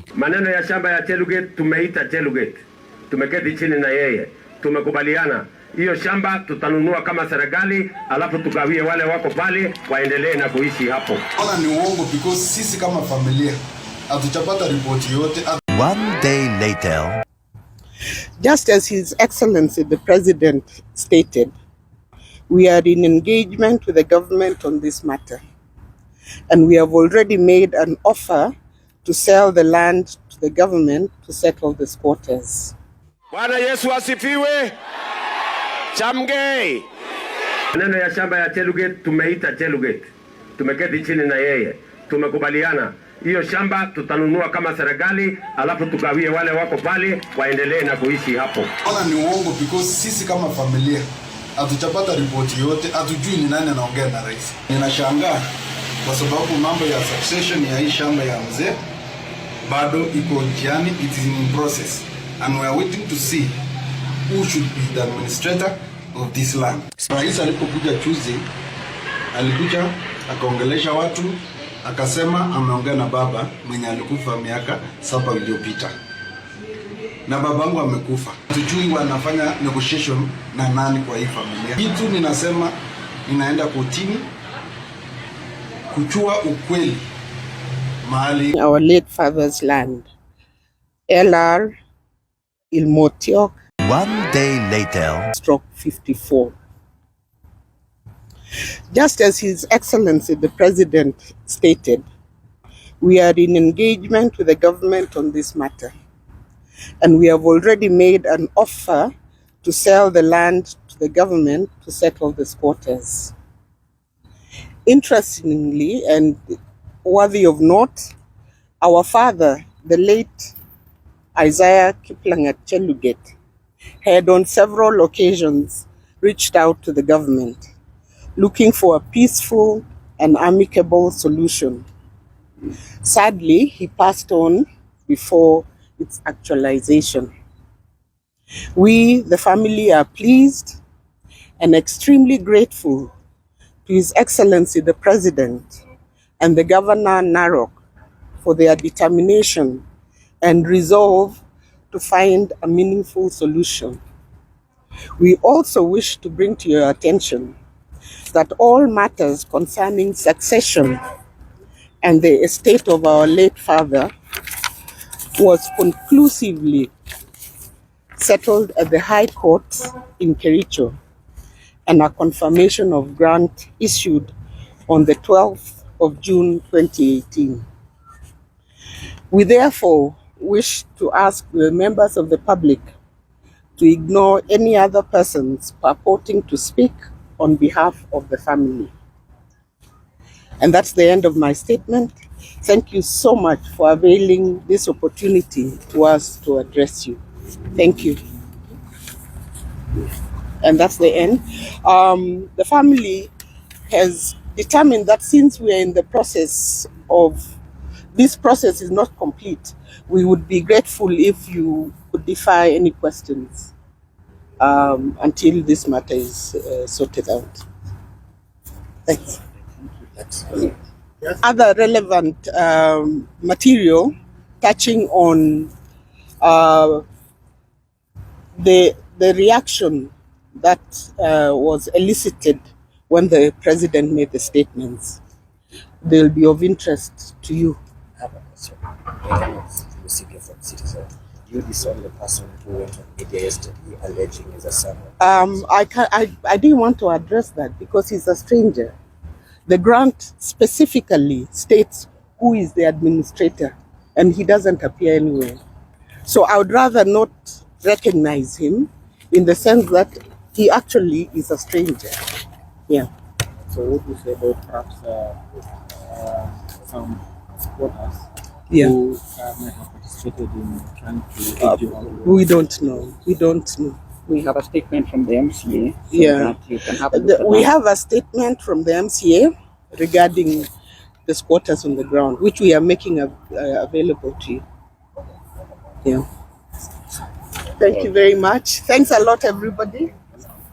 Maneno ya shamba ya Cheruyot tumeita Cheruyot. Tumeketi chini na yeye. Tumekubaliana hiyo shamba tutanunua kama serikali, alafu tugawie wale wako pale waendelee na kuishi hapo. Ona ni uongo because sisi kama familia hatujapata ripoti yote. One day later, just as His Excellency the President stated, we are in engagement with the government on this matter, and we have already made an offer to sell the land to the government to settle the squatters. Bwana Yesu asifiwe. Chamgei. Maneno ya shamba ya Cheruyot tumeita Cheruyot. Tumeketi chini na yeye. Tumekubaliana hiyo shamba tutanunua kama serikali, alafu tugawie wale wako pale waendelee na kuishi hapo. Ona ni uongo because sisi kama familia hatujapata ripoti yote, hatujui ni nani anaongea na rais. Ninashangaa kwa sababu mambo ya succession ya hii shamba ya mzee bado iko njiani, it is in process, and we are waiting to see who should be the administrator of this land. Rais alipokuja Tuesday, alikuja akaongelesha watu, akasema ameongea na baba mwenye alikufa miaka 7 iliyopita, na babangu amekufa. Tujui wanafanya negotiation na nani kwa hii familia. Kitu ninasema ninaenda kotini kuchua ukweli mahali. Our late father's land, LR Ilmotiok. one day later, /54. Just as His Excellency the President stated, we are in engagement with the government on this matter, and we have already made an offer to sell the land to the government to settle the squatters. Interestingly and worthy of note, our father, the late Isaiah Kiplangat Cheruyot, had on several occasions reached out to the government looking for a peaceful and amicable solution. Sadly, he passed on before its actualization. We, the family, are pleased and extremely grateful to His Excellency the President and the Governor Narok for their determination and resolve to find a meaningful solution. We also wish to bring to your attention that all matters concerning succession and the estate of our late father was conclusively settled at the High Court in Cheruyot, and a confirmation of grant issued on the 12th of June 2018. We therefore wish to ask the members of the public to ignore any other persons purporting to speak on behalf of the family. And that's the end of my statement. Thank you so much for availing this opportunity to us to address you. Thank you. And that's the end. The family has determined that since we are in the process of, this process is not complete, we would be grateful if you could defer any questions until this matter is sorted out. Thanks. Other relevant material touching on the reaction that was elicited when the president made the statements, they'll be of interest to you. I have a question. From citizen. You disown the person who went on media yesterday alleging he's a son. I didn't want to address that because he's a stranger. The grant specifically states who is the administrator, and he doesn't appear anywhere. So I would rather not recognize him in the sense that he actually is a stranger. Yeah. So what you say about perhaps some supporters who might have participated in trying to aid you on? We don't know. We don't know. We have a statement from the MCA. So Yeah. you can have a look at We that. have a statement from the MCA regarding the squatters on the ground, which we are making available to you. Yeah. Thank you very much. Thanks a lot, everybody.